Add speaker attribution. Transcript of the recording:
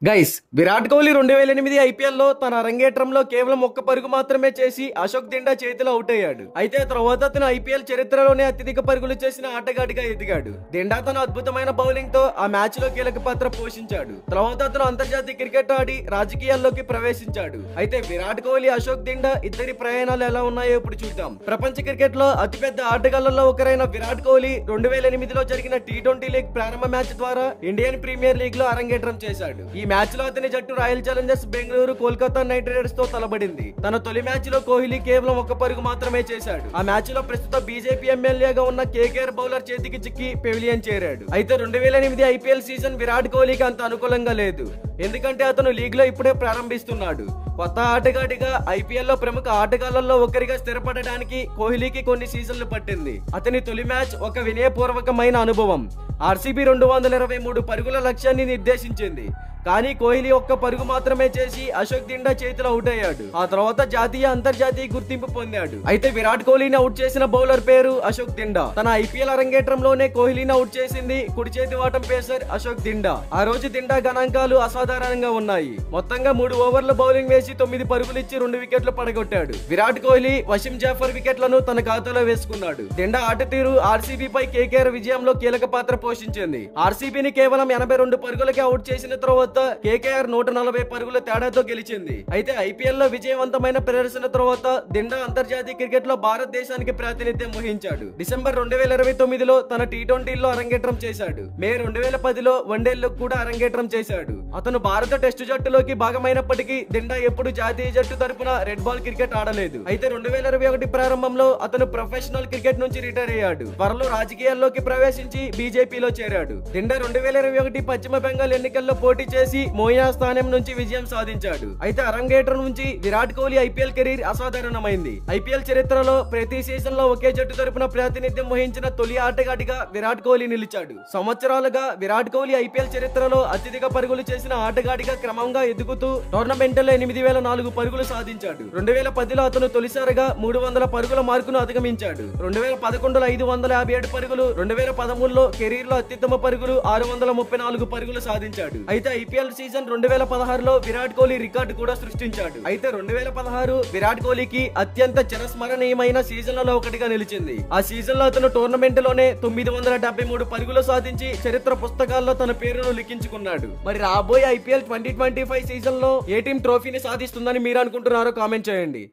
Speaker 1: Guys Virat Kohli 2008 IPL లో తన అరంగేట్రంలో కేవలం ఒక్క పరుగు మాత్రమే చేసి అశోక్ దిండా చేతిలో అవుట్ అయ్యాడు. అయితే తర్వాత అతను ఐపీఎల్ చరిత్రలోనే అత్యధిక పరుగులు చేసిన ఆటగాడిగా ఎదిగాడు. దిండా తన అద్భుతమైన బౌలింగ్ తో ఆ మ్యాచ్ లో కీలక పాత్ర పోషించాడు. తర్వాత అతను అంతర్జాతీయ క్రికెట్ ఆడి రాజకీయాల్లోకి ప్రవేశించాడు. అయితే విరాట్ కోహ్లీ, అశోక్ దిండా ఇద్దరి ప్రయాణాలు ఎలా ఉన్నాయో ఇప్పుడు చూద్దాం. ప్రపంచ క్రికెట్ లో అతిపెద్ద ఆటగాళ్లలో ఒకరైన విరాట్ కోహ్లీ 2008లో జరిగిన టీ20 లీగ్ ప్రారంభ మ్యాచ్ ద్వారా ఇండియన్ ప్రీమియర్ లీగ్ లో అరంగేట్రం చేశాడు. ఈ మ్యాచ్ లో అతని జట్టు royal Challengers Bengaluru, Kolkata night riders తో తలబడింది. తన తొలి మ్యాచ్ లో కోహ్లీ కేవలం ఒక్క పరుగు మాత్రమే చేశాడు. ఆ మ్యాచ్ లో ప్రస్తుత బీజేపీ ఎమ్మెల్యేగా ఉన్న కేకేఆర్ బౌలర్ చేతికి చిక్కి పెవిలియన్ చేరాడు. అయితే 2008 ఐపీఎల్ సీజన్ విరాట్ కోహ్లీకి అంత అనుకూలంగా లేదు. ఎందుకంటే అతను లీగ్ లో ఇప్పుడే ప్రారంభిస్తున్నాడు. కొత్త ఆటగాడిగా ఐపీఎల్ లో ప్రముఖ ఆటగాళ్లలో ఒకరిగా స్థిరపడడానికి కోహ్లీకి కొన్ని సీజన్లు పట్టింది. అతని తొలి మ్యాచ్ ఒక వినయపూర్వకమైన అనుభవం. ఆర్సీబీ 223 పరుగుల లక్ష్యాన్ని నిర్దేశించింది. కానీ కోహ్లీ ఒక్క పరుగు మాత్రమే చేసి అశోక్ దిండా చేతిలో అవుట్ అయ్యాడు. ఆ తర్వాత జాతీయ, అంతర్జాతీయ గుర్తింపు పొందాడు. అయితే విరాట్ కోహ్లీని అవుట్ చేసిన బౌలర్ పేరు అశోక్ దిండా. తన ఐపీఎల్ అరంగేట్రంలోనే కోహ్లీని అవుట్ చేసింది కుడి చేతి వాటం పేసర్ అశోక్ దిండా. ఆ రోజు దిండా గణాంకాలు అసాధారణంగా ఉన్నాయి. మొత్తంగా 3 ఓవర్ల బౌలింగ్ వేసి 9 పరుగులు ఇచ్చి 2 వికెట్లు పడగొట్టాడు. విరాట్ కోహ్లీ వసీం జాఫర్ వికెట్లను తన ఖాతాలో వేసుకున్నాడు. దిండా ఆట తీరు ఆర్సీబీ పై కేకేఆర్ విజయంలో కీలక పాత్ర పోషించింది. ఆర్సీబీని కేవలం 82 పరుగులకి అవుట్ చేసిన తర్వాత కేకేఆర్ 140 పరుగుల తేడాతో గెలిచింది. అయితే ఐపీఎల్ లో విజయవంతమైన ప్రదర్శన తర్వాత దిండా అంతర్జాతీయ క్రికెట్ లో భారతదేశానికి ప్రాతినిధ్యం వహించాడు. డిసెంబర్ 2029లో తన టీ20లో అరంగేట్రం చేశాడు. మే 2010లో వన్డేల్లో కూడా అరంగేట్రం చేశాడు. అతను భారత టెస్టు జట్టులోకి భాగమైనప్పటికీ దిండా ఎప్పుడు జాతీయ జట్టు తరపున రెడ్ బాల్ క్రికెట్ ఆడలేదు. అయితే 2021 ప్రారంభంలో అతను ప్రొఫెషనల్ క్రికెట్ నుంచి రిటైర్ అయ్యాడు. త్వరలో రాజకీయాల్లోకి ప్రవేశించి బీజేపీలో చేరాడు. దిండా 2021 పశ్చిమ బెంగాల్ ఎన్నికల్లో పోటీ చేసి మోయినా స్థానం నుంచి విజయం సాధించాడు. అయితే అరంగేట్రం నుంచి విరాట్ కోహ్లీ ఐపీఎల్ కెరీర్ అసాధారణమైంది. ఐపీఎల్ చరిత్రలో ప్రతి సీజన్ లో ఒకే జట్టు తరపున ప్రాతినిధ్యం వహించిన తొలి ఆటగాడిగా విరాట్ కోహ్లీ నిలిచాడు. సంవత్సరాలుగా విరాట్ కోహ్లీ ఐపీఎల్ చరిత్రలో అత్యధిక పరుగులు చేసిన ఆటగాడిగా క్రమంగా ఎదుగుతూ టోర్నమెంట్ లో 8004 పరుగులు సాధించాడు. 2010లో అతను తొలిసారిగా 300 పరుగుల మార్కును అధిగమించాడు. 2011లో 557 పరుగులు, 2013లో కెరీర్ లో అత్యుత్తమ పరుగులు 634 పరుగులు సాధించాడు. అయితే ఐపీఎల్ సీజన్ 2016లో విరాట్ కోహ్లీ రికార్డు కూడా సృష్టించాడు. అయితే 2016 విరాట్ కోహ్లీకి అత్యంత చిరస్మరణీయమైన సీజన్లలో ఒకటిగా నిలిచింది. ఆ సీజన్ లో అతను టోర్నమెంట్ లోనే 973 పరుగులు సాధించి చరిత్ర పుస్తకాల్లో తన పేరును లిఖించుకున్నాడు. మరి రాబోయే ఐపీఎల్ 2025 సీజన్ లో ఏ టీం ట్రోఫీని సాధిస్తుందని మీరు అనుకుంటున్నారో కామెంట్ చేయండి.